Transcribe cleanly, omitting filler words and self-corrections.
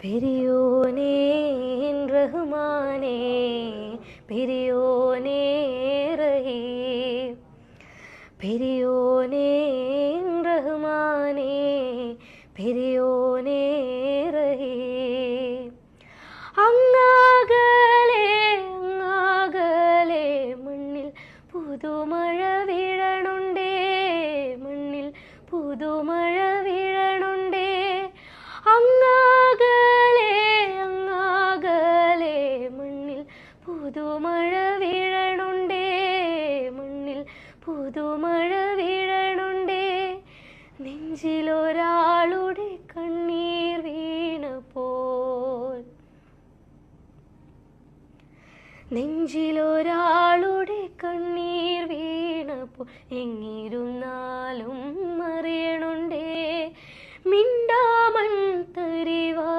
പെരിയോനേ റഹ്മാനേ പെരിയോനേ റഹീം പെരിയോനേ റഹ്മാനേ പെരിയോനേ റഹീം അങ്ങാകലെ അങ്ങാകലെ മണ്ണിൽ പുതുമഴ വീഴണുണ്ടേ മണ്ണിൽ പുതുമഴ വീഴണുണ്ടേ അങ്ങാകലെ അങ്ങാകലെ മണ്ണിൽ പുതുമഴ വീഴണുണ്ടേ മണ്ണിൽ പുതുമഴ വീഴണുണ്ടേ നെഞ്ചിലൊരാളുടെ കണ്ണീർ വീണപ്പോൾ നെഞ്ചിലൊരാളുടെ കണ്ണീർ വീണപ്പോൾ എങ്ങിരുന്നാലും അറിയണുണ്ടേ മിണ്ടാമൺ തരിവാ